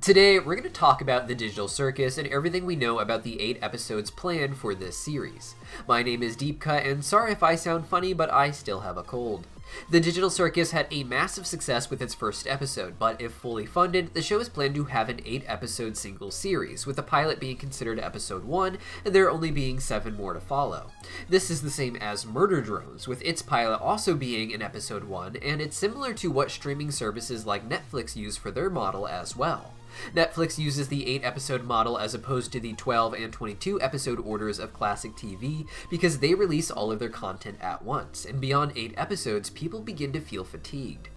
Today, we're going to talk about the Digital Circus and everything we know about the 8 episodes planned for this series. My name is Deepka, and sorry if I sound funny, but I still have a cold. The Digital Circus had a massive success with its first episode, but if fully funded, the show is planned to have an 8-episode single series, with the pilot being considered episode 1, and there only being 7 more to follow. This is the same as Murder Drones, with its pilot also being in episode 1, and it's similar to what streaming services like Netflix use for their model as well. Netflix uses the 8-episode model as opposed to the 12 and 22-episode orders of classic TV because they release all of their content at once, and beyond 8 episodes, people begin to feel fatigued.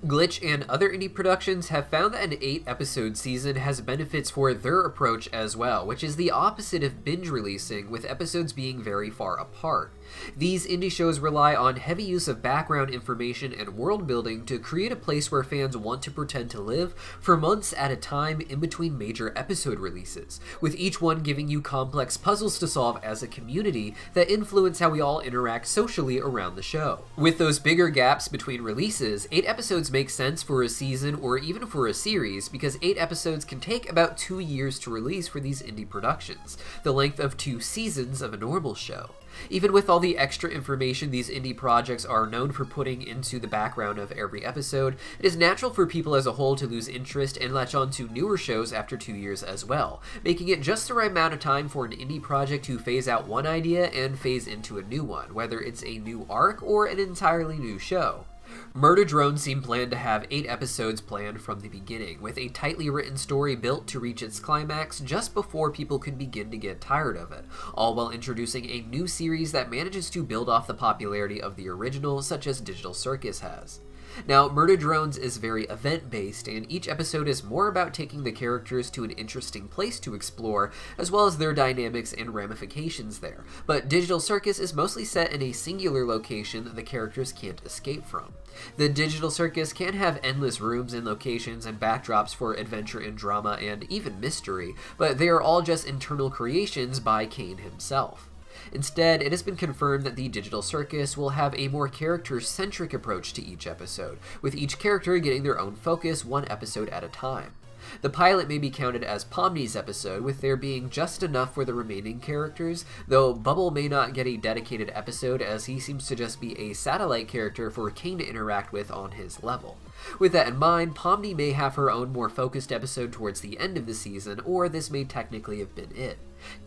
Glitch and other indie productions have found that an 8-episode season has benefits for their approach as well, which is the opposite of binge releasing, with episodes being very far apart. These indie shows rely on heavy use of background information and world building to create a place where fans want to pretend to live for months at a time in between major episode releases, with each one giving you complex puzzles to solve as a community that influence how we all interact socially around the show. With those bigger gaps between releases, 8 episodes make sense for a season or even for a series because 8 episodes can take about 2 years to release for these indie productions, the length of 2 seasons of a normal show. Even with all the extra information these indie projects are known for putting into the background of every episode, it is natural for people as a whole to lose interest and latch on to newer shows after 2 years as well, making it just the right amount of time for an indie project to phase out one idea and phase into a new one, whether it's a new arc or an entirely new show. Murder Drones seemed planned to have 8 episodes planned from the beginning, with a tightly written story built to reach its climax just before people could begin to get tired of it, all while introducing a new series that manages to build off the popularity of the original, such as Digital Circus has. Now, Murder Drones is very event-based, and each episode is more about taking the characters to an interesting place to explore, as well as their dynamics and ramifications there, but Digital Circus is mostly set in a singular location that the characters can't escape from. The Digital Circus can have endless rooms and locations and backdrops for adventure and drama and even mystery, but they are all just internal creations by Kane himself. Instead, it has been confirmed that the Digital Circus will have a more character-centric approach to each episode, with each character getting their own focus one episode at a time. The pilot may be counted as Pomni's episode, with there being just enough for the remaining characters, though Bubble may not get a dedicated episode as he seems to just be a satellite character for Kane to interact with on his level. With that in mind, Pomni may have her own more focused episode towards the end of the season, or this may technically have been it.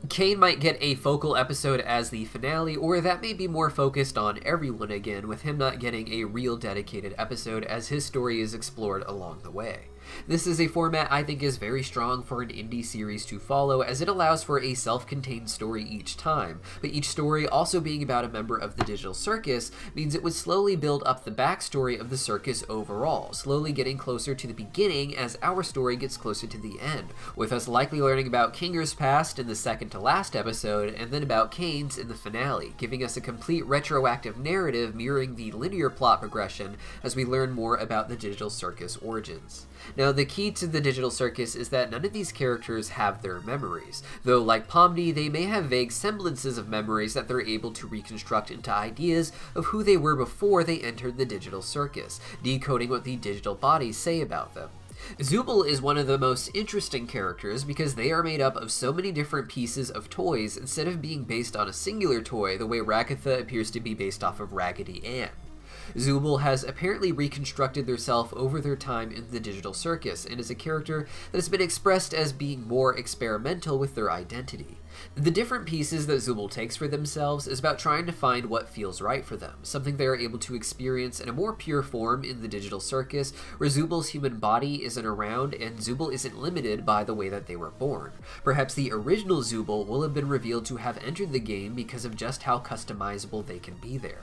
Kane might get a focal episode as the finale, or that may be more focused on everyone again, with him not getting a real dedicated episode as his story is explored along the way. This is a format I think is very strong for an indie series to follow, as it allows for a self-contained story each time, but each story also being about a member of the Digital Circus means it would slowly build up the backstory of the circus overall, slowly getting closer to the beginning as our story gets closer to the end, with us likely learning about Kinger's past in the second to last episode, and then about Kane's in the finale, giving us a complete retroactive narrative mirroring the linear plot progression as we learn more about the Digital Circus origins. Now, the key to the Digital Circus is that none of these characters have their memories, though like Pomni, they may have vague semblances of memories that they're able to reconstruct into ideas of who they were before they entered the Digital Circus, decoding what the digital bodies say about them. Zooble is one of the most interesting characters because they are made up of so many different pieces of toys instead of being based on a singular toy the way Ragatha appears to be based off of Raggedy Ann. Zooble has apparently reconstructed theirself over their time in the Digital Circus and is a character that has been expressed as being more experimental with their identity. The different pieces that Zooble takes for themselves is about trying to find what feels right for them, something they are able to experience in a more pure form in the Digital Circus, where Zooble's human body isn't around and Zooble isn't limited by the way that they were born. Perhaps the original Zooble will have been revealed to have entered the game because of just how customizable they can be there.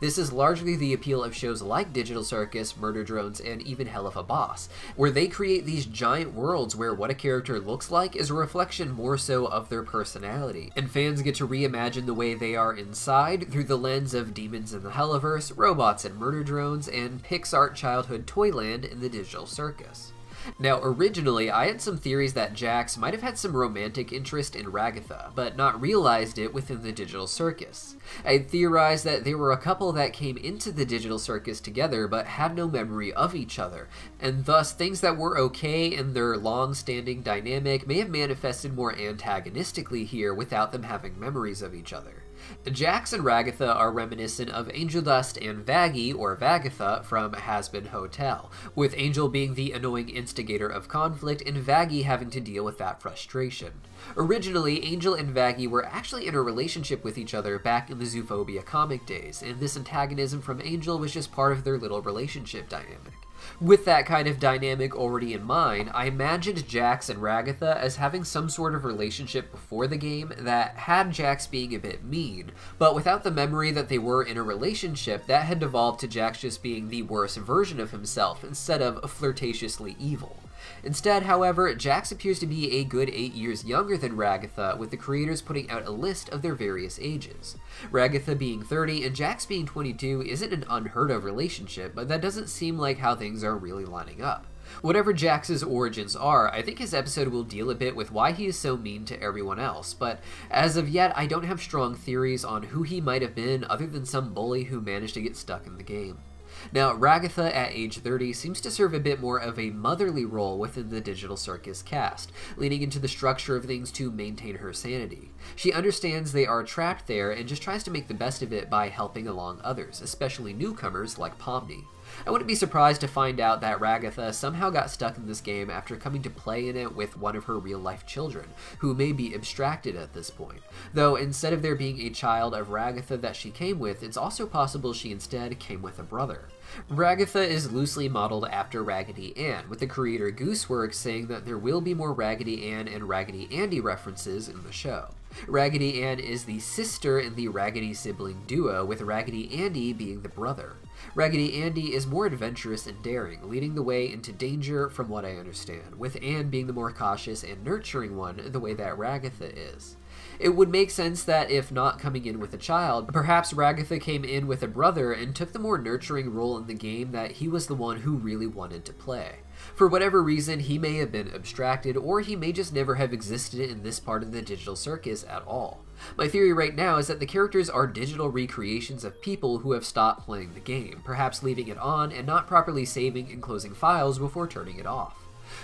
This is largely the appeal of shows like Digital Circus, Murder Drones, and even Hell of a Boss, where they create these giant worlds where what a character looks like is a reflection more so of their personality, and fans get to reimagine the way they are inside through the lens of demons in the Helliverse, robots in Murder Drones, and Pixar childhood Toyland in the Digital Circus. Now, originally, I had some theories that Jax might have had some romantic interest in Ragatha, but not realized it within the Digital Circus. I had theorized that they were a couple that came into the Digital Circus together but had no memory of each other, and thus things that were okay in their long-standing dynamic may have manifested more antagonistically here without them having memories of each other. Jax and Ragatha are reminiscent of Angel Dust and Vaggie, or Vagatha, from Hazbin Hotel, with Angel being the annoying instigator of conflict and Vaggie having to deal with that frustration. Originally, Angel and Vaggie were actually in a relationship with each other back in the Zoophobia comic days, and this antagonism from Angel was just part of their little relationship dynamic. With that kind of dynamic already in mind, I imagined Jax and Ragatha as having some sort of relationship before the game that had Jax being a bit mean, but without the memory that they were in a relationship that had devolved to Jax just being the worst version of himself instead of flirtatiously evil. Instead, however, Jax appears to be a good 8 years younger than Ragatha, with the creators putting out a list of their various ages. Ragatha being 30 and Jax being 22 isn't an unheard of relationship, but that doesn't seem like how things are really lining up. Whatever Jax's origins are, I think his episode will deal a bit with why he is so mean to everyone else, but as of yet, I don't have strong theories on who he might have been other than some bully who managed to get stuck in the game. Now, Ragatha at age 30 seems to serve a bit more of a motherly role within the Digital Circus cast, leaning into the structure of things to maintain her sanity. She understands they are trapped there and just tries to make the best of it by helping along others, especially newcomers like Pomni. I wouldn't be surprised to find out that Ragatha somehow got stuck in this game after coming to play in it with one of her real-life children, who may be abstracted at this point. Though instead of there being a child of Ragatha that she came with, it's also possible she instead came with a brother. Ragatha is loosely modeled after Raggedy Ann, with the creator Gooseworks saying that there will be more Raggedy Ann and Raggedy Andy references in the show. Raggedy Ann is the sister in the Raggedy sibling duo, with Raggedy Andy being the brother. Raggedy Andy is more adventurous and daring, leading the way into danger from what I understand, with Ann being the more cautious and nurturing one the way that Ragatha is. It would make sense that if not coming in with a child, perhaps Ragatha came in with a brother and took the more nurturing role in the game that he was the one who really wanted to play. For whatever reason, he may have been abstracted, or he may just never have existed in this part of the Digital Circus at all. My theory right now is that the characters are digital recreations of people who have stopped playing the game, perhaps leaving it on and not properly saving and closing files before turning it off.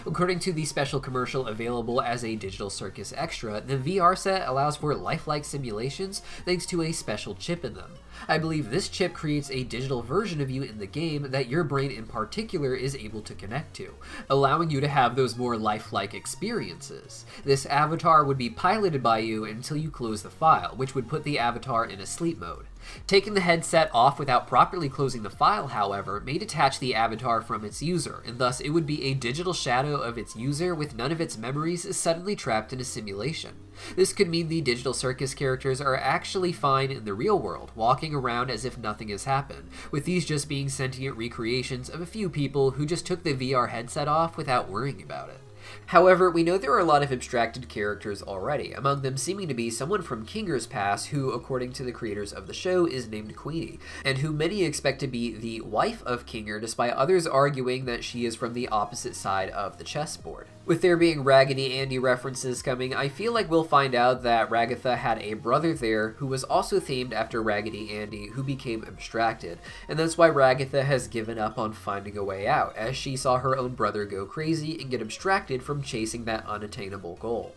According to the special commercial available as a Digital Circus extra, the VR set allows for lifelike simulations thanks to a special chip in them. I believe this chip creates a digital version of you in the game that your brain in particular is able to connect to, allowing you to have those more lifelike experiences. This avatar would be piloted by you until you close the file, which would put the avatar in a sleep mode. Taking the headset off without properly closing the file, however, may detach the avatar from its user, and thus it would be a digital shadow of its user with none of its memories suddenly trapped in a simulation. This could mean the Digital Circus characters are actually fine in the real world, walking around as if nothing has happened, with these just being sentient recreations of a few people who just took the VR headset off without worrying about it. However, we know there are a lot of abstracted characters already, among them seeming to be someone from Kinger's past who, according to the creators of the show, is named Queenie, and who many expect to be the wife of Kinger, despite others arguing that she is from the opposite side of the chessboard. With there being Raggedy Andy references coming, I feel like we'll find out that Ragatha had a brother there who was also themed after Raggedy Andy, who became abstracted, and that's why Ragatha has given up on finding a way out, as she saw her own brother go crazy and get abstracted from chasing that unattainable goal.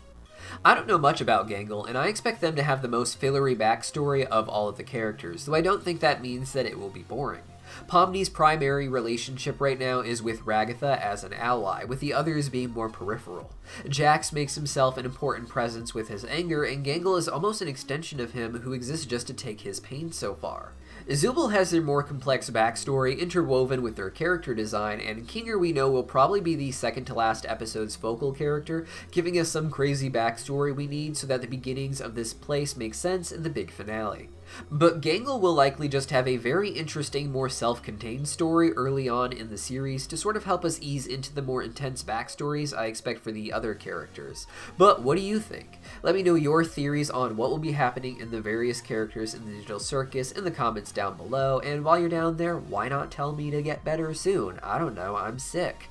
I don't know much about Gangle, and I expect them to have the most fillery backstory of all of the characters, though I don't think that means that it will be boring. Pomni's primary relationship right now is with Ragatha as an ally, with the others being more peripheral. Jax makes himself an important presence with his anger, and Gangle is almost an extension of him who exists just to take his pain so far. Zooble has their more complex backstory interwoven with their character design, and Kinger we know will probably be the second to last episode's focal character, giving us some crazy backstory we need so that the beginnings of this place make sense in the big finale. But Gangle will likely just have a very interesting, more self-contained story early on in the series to sort of help us ease into the more intense backstories I expect for the other characters. But what do you think? Let me know your theories on what will be happening in the various characters in the Digital Circus in the comments down below, and while you're down there, why not tell me to get better soon? I don't know, I'm sick.